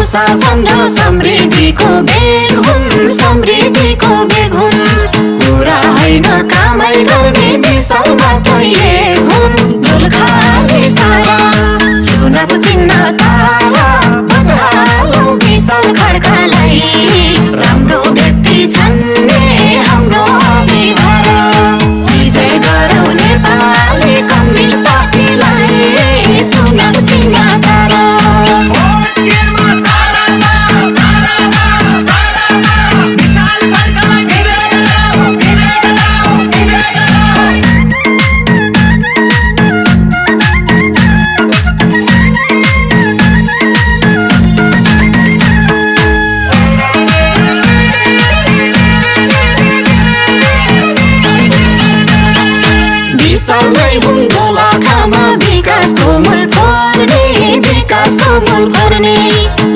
शासन र समृद्धिको बेग हुन्, समृद्धिको बेग हुन्। कुरा होइन कामै गर्ने विशाल मात्रै एक हुन्। दोलखाले सारा चुनाव चिन्ह तारा भोट हालौँ विशाल खड्कालाई। राम्रो व्यक्ति छन्ने हाम्रो अभिभार, विजय गरौँ नेपाली कम्युनिस्ट पार्टीलाई। चुनाव चिन्ह तारा दोलखामा विकासको मूल पर्ने, विकासको मूल पर्ने।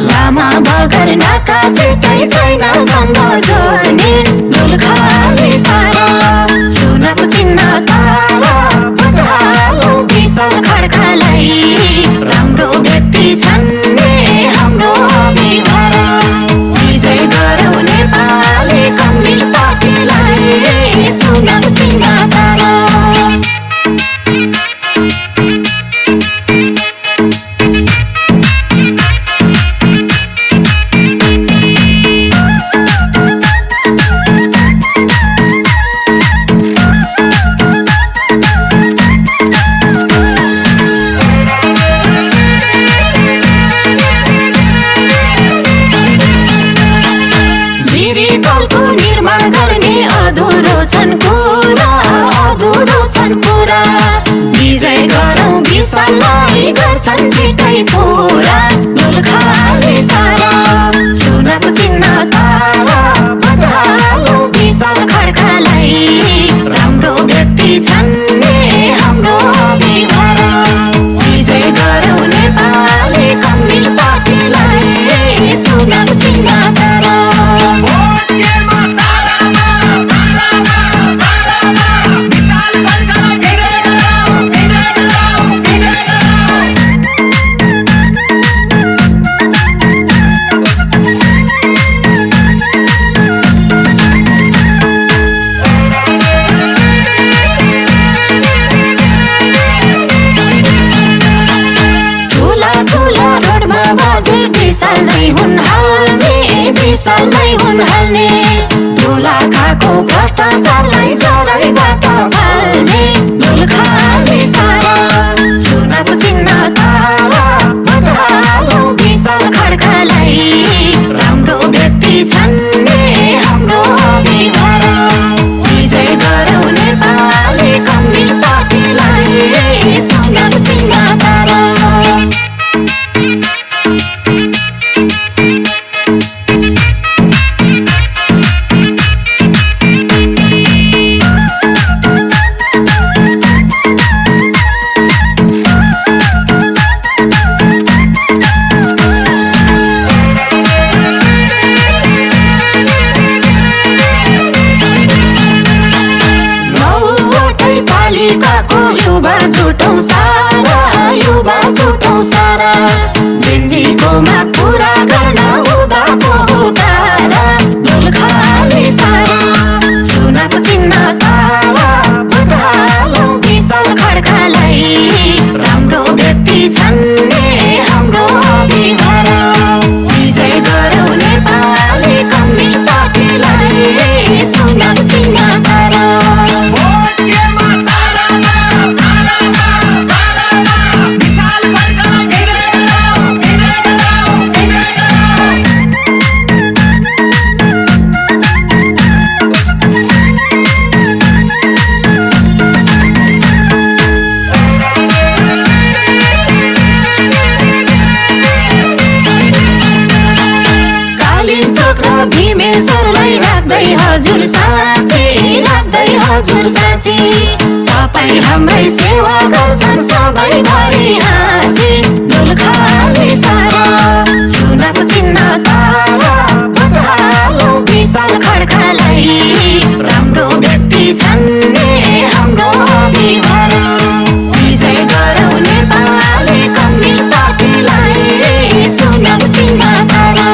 लामा बगर नाका छिटै छैनसँग जोड्ने। दोलखाले सारा चुनाव चिन्ह तारा भोट हालौँ विशाल खड्कालाई। राम्रो व्यक्ति छन्ने हाम्रो अभिभार, विजय गरौँ नेपाली कम्युनिस्ट पार्टीलाई। चुनाव चिन्ह तारा निर्माण गर्ने अधुरो छन् कुरा, अधुरो छन् कुरा। विजय गरौँ विशाललाई गर्छन् छिटै पुरा। दोलखाले सारा चुनाव चिन्ह तारा भोट हालौँ विशाल खड्कालाई। राम्रो व्यक्ति छन्ने हाम्रो अभिभार, विजय गरौँ नेपाली कम्युनिस्ट पार्टीलाई। चुनाव चिन्ह तारा विशाल नै हुन् हाल्ने, विशाल नै हुन् हाल्ने। दोलखाको भ्रष्टाचारलाई जरैबाट फाल्ने। दोलखाले सारा चुनाव चिन्ह तारा भोट हालौँ विशाल खड्कालाई। राम्रो व्यक्ति छन्ने हाम्रो अभिभार, विजय गरौँ नेपाली कम्युनिस्ट पार्टीलाई। चुनाव चिन्ह तारा युवा छुटौँ सारा, युवा छुटौँ सारा। जिन्जीको माग पुरा गर्न उदाको तारा। दोलखाले सारा चुनाव चिन्ह तारा भोट हालौँ विशाल खड्कालाई। राम्रो व्यक्ति छन्ने हाम्रो अभिभार, विजय गरौँ नेपाली कम्युनिस्ट पार्टीलाई। चुनाव चिन्ह तारा हजुर साँची राख्दै हजुर साँची तपाईँ हाम्रै सेवा गर्छन् सधैँभरि हाँसी दोलखाले सारा चुनावको चिन्ह तारा भोट हालौँ विशाल खड्कालाई राम्रो व्यक्ति छन्ने हाम्रो अभिभावक विजय गरौँ नेपाली कम्युनिस्ट पार्टीलाई चुनाव चिन्ह तारा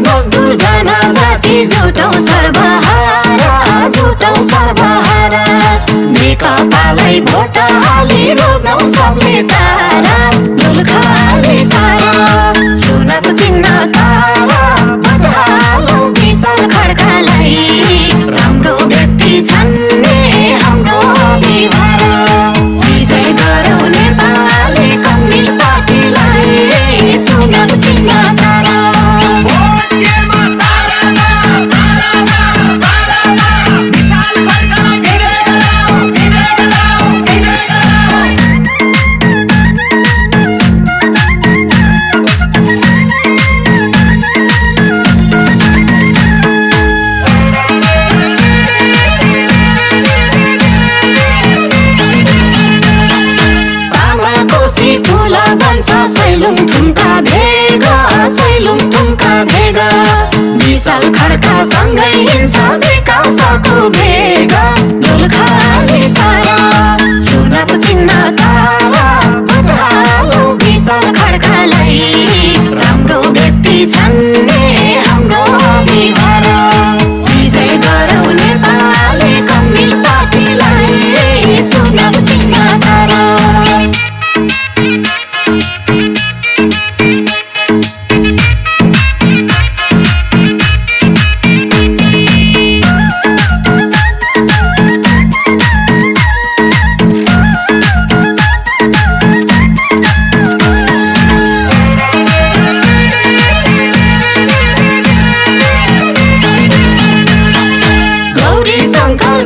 मजदुर जनजाति जुटौँ सर्वहारा नेकपालाई भोट हाली रोजौँ सबले तारा दोलखाले सारा चुनाव चिन्ह तारा भोट हालौँ विशाल खड्कालाई राम्रो व्यक्ति छन्ने हाम्रो अभिभावक विजय गरौँ नेपाली कम्युनिस्ट पार्टीलाई चुनाव चिन्ह तारा सैलुङ थुम्का भेगा विशाल खड्का सँगै हिँड्छ विकासको भेग दोलखाले सारा चुनाव चिन्ह तारा भोट हालौँ विशाल खड्कालाई राम्रो व्यक्ति छन्ने हाम्रो अभिभावक विजय गरौँ नेपाली कम्युनिस्ट पार्टीलाई चुनाव चिन्ह तारा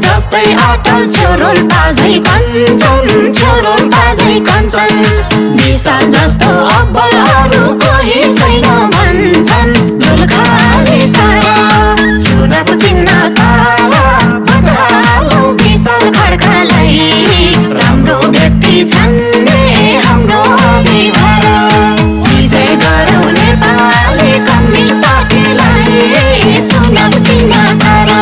जस्तै अटल छोरोल्पा झै कञ्चन विशाल जस्तो अब्बल अरू कोही छैन भन्छन् दोलखाले सारा चुनाव चिन्ह तारा भोट हालौँ विशाल खड्कालाई राम्रो व्यक्ति छन्ने हाम्रो अभिभावक विजय गरौँ नेपाली कम्युनिस्ट पार्टीलाई चुनाव चिन्ह तारा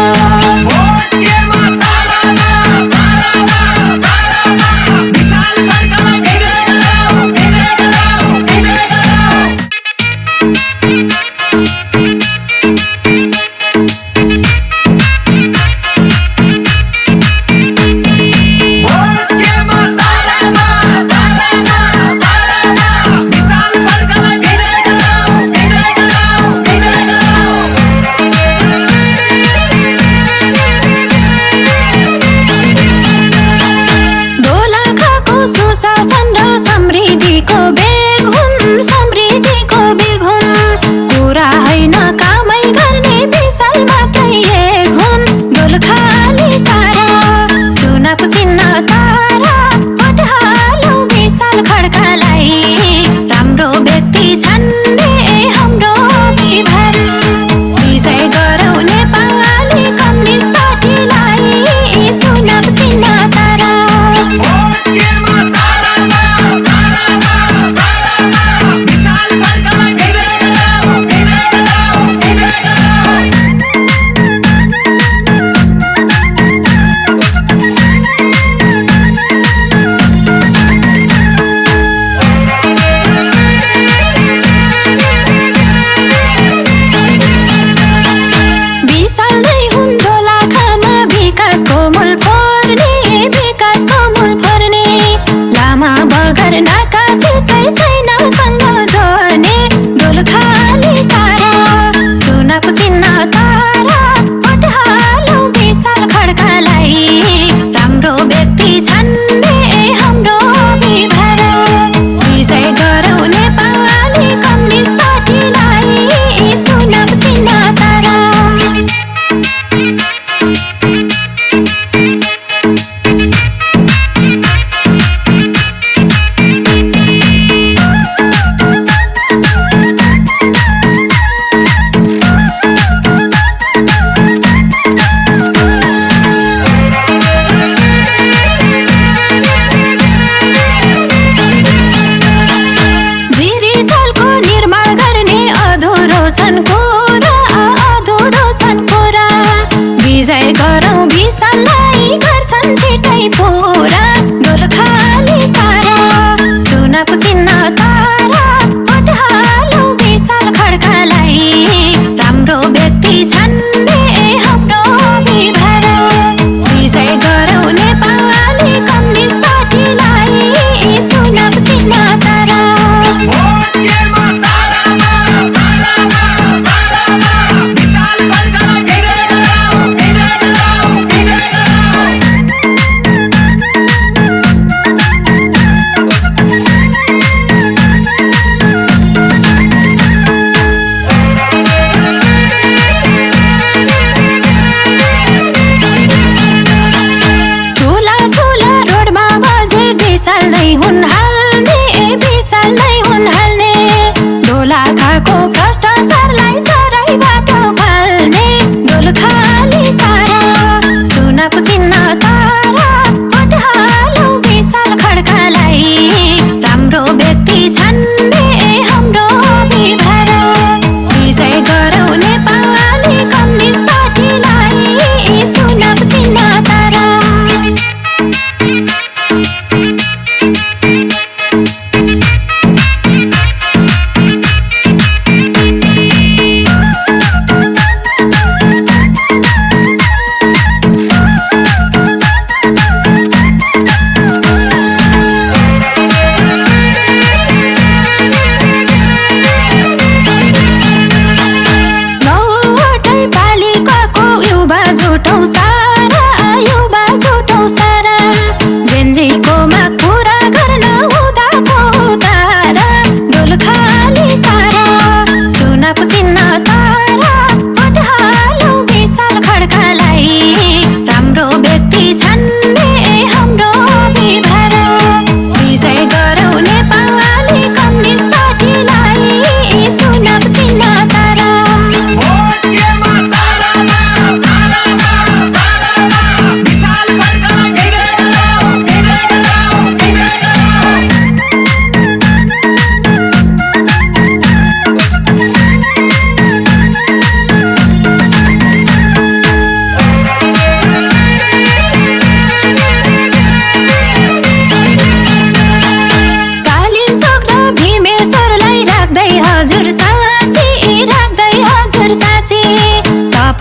समृद्धिको बेग हुन् कुरा होइन कामै गर्ने विशाल मात्रै एक हुन् दोलखाले सारा चुनाव चिन्ह तारा भोट हालौँ विशाल खड्कालाई राम्रो व्यक्ति छन्ने हाम्रो अभिभावक विजय गरौँ नेपाली कम्युनिस्ट पार्टीलाई चुनाव चिन्ह तारा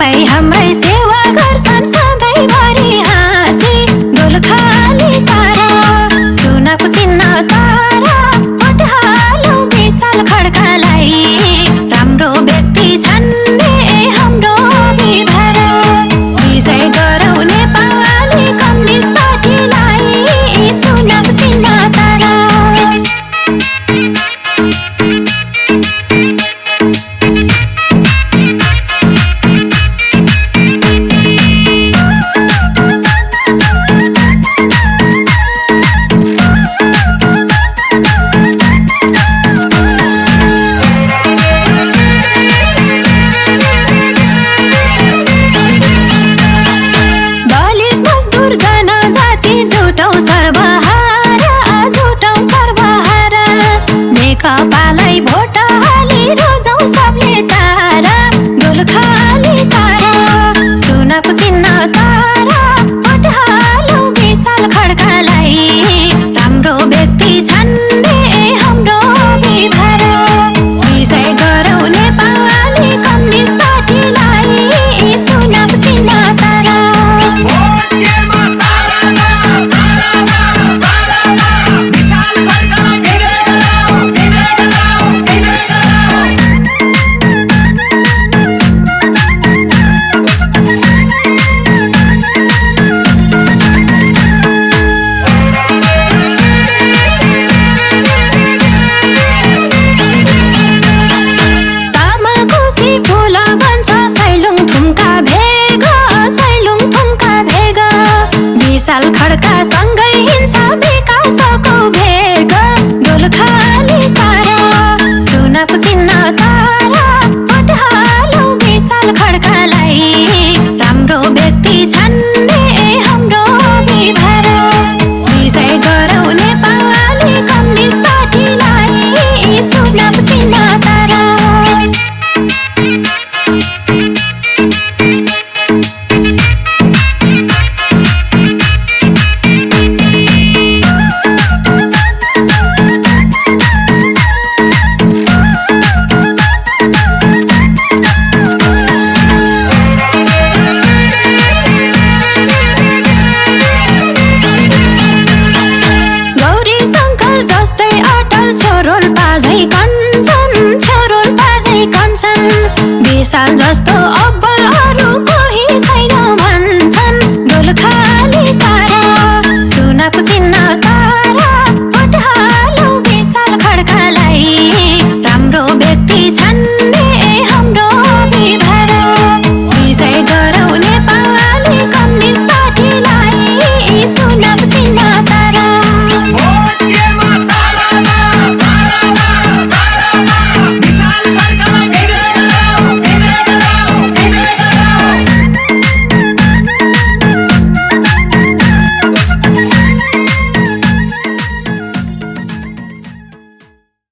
भाइ हाम्रै सेवा गर्छन् सधैँभरि हाँसी दोलखाली सारा चुनावको चिन्ह तारा भोट हालौ विशाल खड्कालाई राम्रो व्यक्ति छान्ने हाम्रो विभार विजय गरौ नेपाली कम्युनिस्ट पार्टीलाई चुनाव चिन्ह तारा कपालाई भोट हाली रोजौ सबले तारा दोलखाली सारा चुनावको चिन्ह तारा भोट हालौ विशाल खड्कालाई राम्रो व्यक्ति छान्ने हाम्रो विभार विजय गरौ नेपाली कम्युनिस्ट पार्टीलाई चुनाव चिन्ह तारा विशाल खड्का